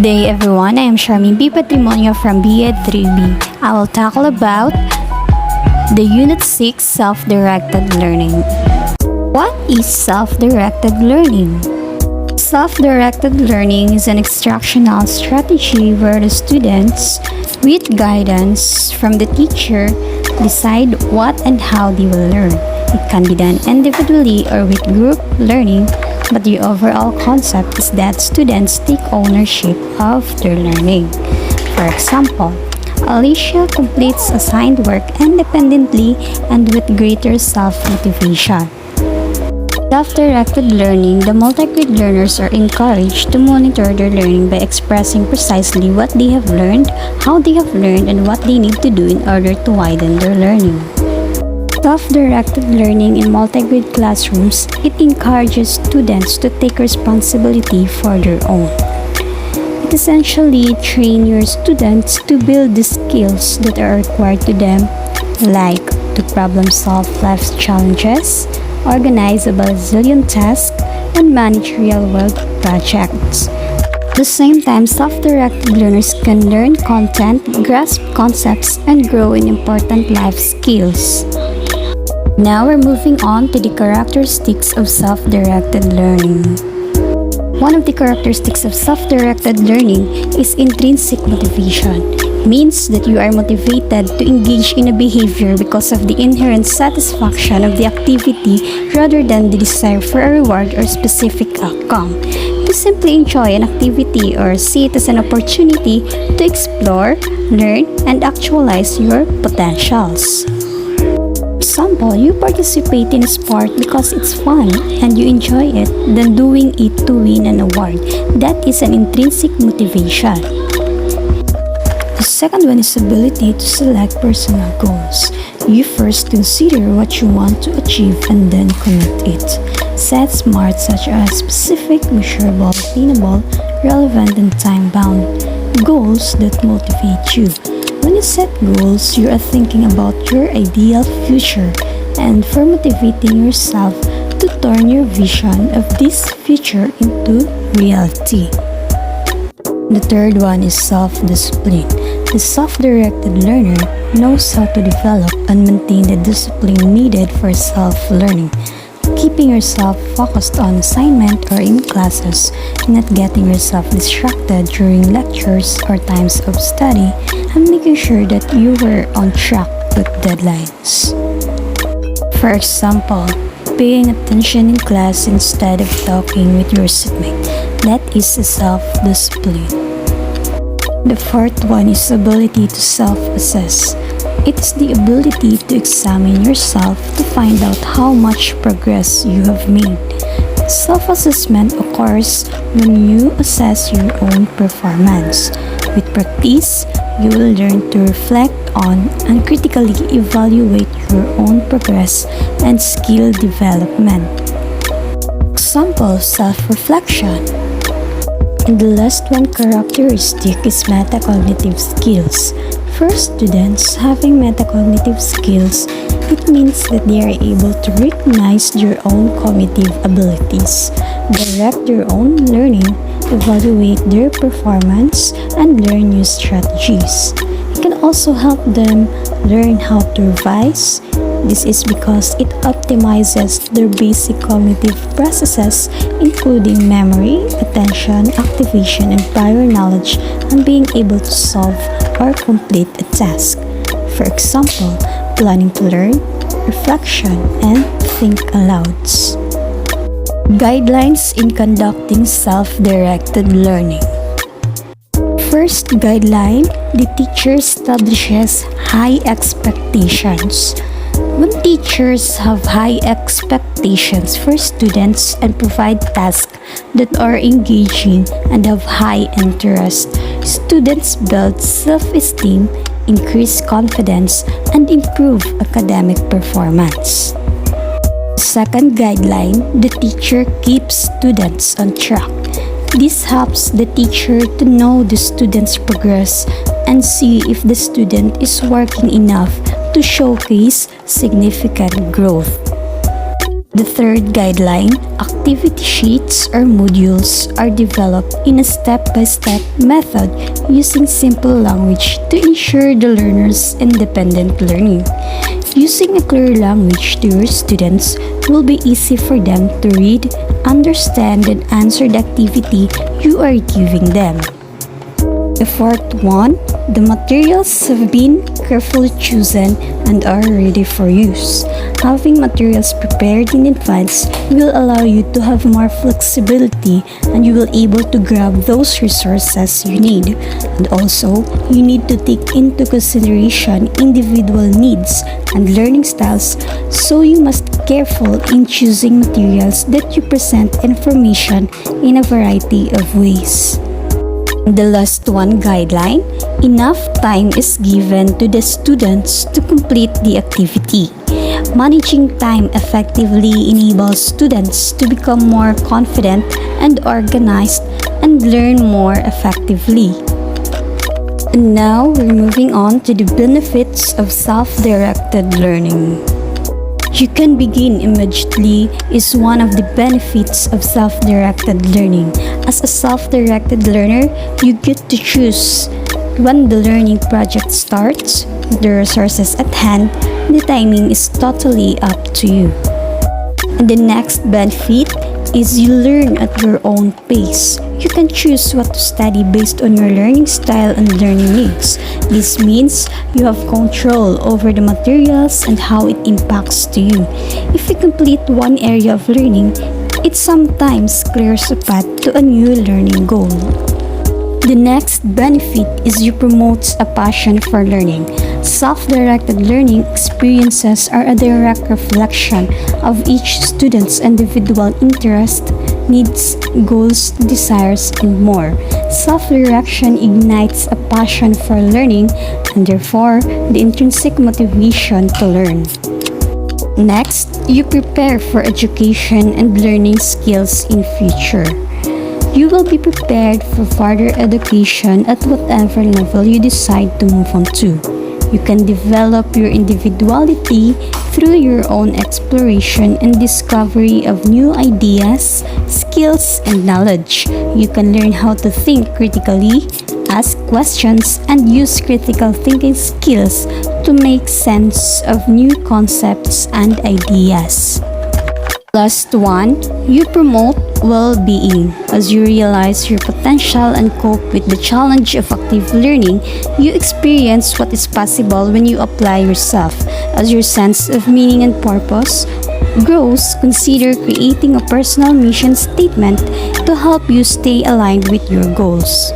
Day everyone, I am Charmaine B. Patrimonio from BEd 3B. I will tackle about the Unit 6 Self-Directed Learning. What is self-directed learning? Self-directed learning is an instructional strategy where the students, with guidance from the teacher, decide what and how they will learn. It can be done individually or with group learning, but the overall concept is that students take ownership of their learning. For example, Alicia completes assigned work independently and with greater self-motivation. Self-directed learning, the multi-grade learners are encouraged to monitor their learning by expressing precisely what they have learned, how they have learned, and what they need to do in order to widen their learning. Self-directed learning in multi-grade classrooms, it encourages students to take responsibility for their own. It essentially trains your students to build the skills that are required to them, like to problem-solve life's challenges, organize a bazillion tasks, and manage real-world projects. At the same time, self-directed learners can learn content, grasp concepts, and grow in important life skills. Now we're moving on to the characteristics of self-directed learning. One of the characteristics of self-directed learning is intrinsic motivation. It means that you are motivated to engage in a behavior because of the inherent satisfaction of the activity rather than the desire for a reward or specific outcome. You simply enjoy an activity or see it as an opportunity to explore, learn, and actualize your potentials. For example, you participate in a sport because it's fun and you enjoy it than doing it to win an award. That is an intrinsic motivation. The second one is ability to select personal goals. You first consider what you want to achieve and then commit it. Set SMART such as specific, measurable, attainable, relevant, and time-bound goals that motivate you. When you set goals, you are thinking about your ideal future and for motivating yourself to turn your vision of this future into reality. The third one is self-discipline. The self-directed learner knows how to develop and maintain the discipline needed for self-learning. Keeping yourself focused on assignment or in classes, not getting yourself distracted during lectures or times of study, and making sure that you were on track with deadlines. For example, paying attention in class instead of talking with your seatmate. That is a self-discipline. The fourth one is ability to self-assess. It is the ability to examine yourself to find out how much progress you have made. Self-assessment occurs when you assess your own performance. With practice, you will learn to reflect on and critically evaluate your own progress and skill development. Example, self-reflection. And the last one characteristic is metacognitive skills. For students having metacognitive skills, it means that they are able to recognize their own cognitive abilities, direct their own learning, evaluate their performance, and learn new strategies. It can also help them learn how to revise. This is because it optimizes their basic cognitive processes, including memory, attention, activation, and prior knowledge, and being able to solve or complete a task. For example, planning to learn, reflection, and think alouds. Guidelines in conducting self-directed learning. First guideline, the teacher establishes high expectations. When teachers have high expectations for students and provide tasks that are engaging and have high interest, students build self-esteem, increase confidence, and improve academic performance. Second guideline, the teacher keeps students on track. This helps the teacher to know the student's progress and see if the student is working enough to showcase significant growth. The third guideline, activity sheets or modules are developed in a step-by-step method using simple language to ensure the learner's independent learning. Using a clear language to your students will be easy for them to read, understand, and answer the activity you are giving them. The fourth one, the materials have been carefully chosen and are ready for use. Having materials prepared in advance will allow you to have more flexibility and you will able to grab those resources you need. And also, you need to take into consideration individual needs and learning styles, so you must be careful in choosing materials that you present information in a variety of ways. The last one guideline, enough time is given to the students to complete the activity. Managing time effectively enables students to become more confident and organized and learn more effectively. And now we're moving on to the benefits of self-directed learning. You can begin immediately is one of the benefits of self-directed learning. As a self-directed learner, you get to choose when the learning project starts, the resources at hand, the timing is totally up to you. And the next benefit is you learn at your own pace. You can choose what to study based on your learning style and learning needs. This means you have control over the materials and how it impacts to you. If you complete one area of learning, it sometimes clears a path to a new learning goal. The next benefit is you promote a passion for learning. Self-directed learning experiences are a direct reflection of each student's individual interest, needs, goals, desires, and more. Self-direction ignites a passion for learning and therefore the intrinsic motivation to learn. Next, you prepare for education and learning skills in future. You will be prepared for further education at whatever level you decide to move on to. You can develop your individuality through your own exploration and discovery of new ideas, skills, and knowledge. You can learn how to think critically, ask questions, and use critical thinking skills to make sense of new concepts and ideas. Last one, you promote well-being. As you realize your potential and cope with the challenge of active learning, you experience what is possible when you apply yourself. As your sense of meaning and purpose grows, consider creating a personal mission statement to help you stay aligned with your goals.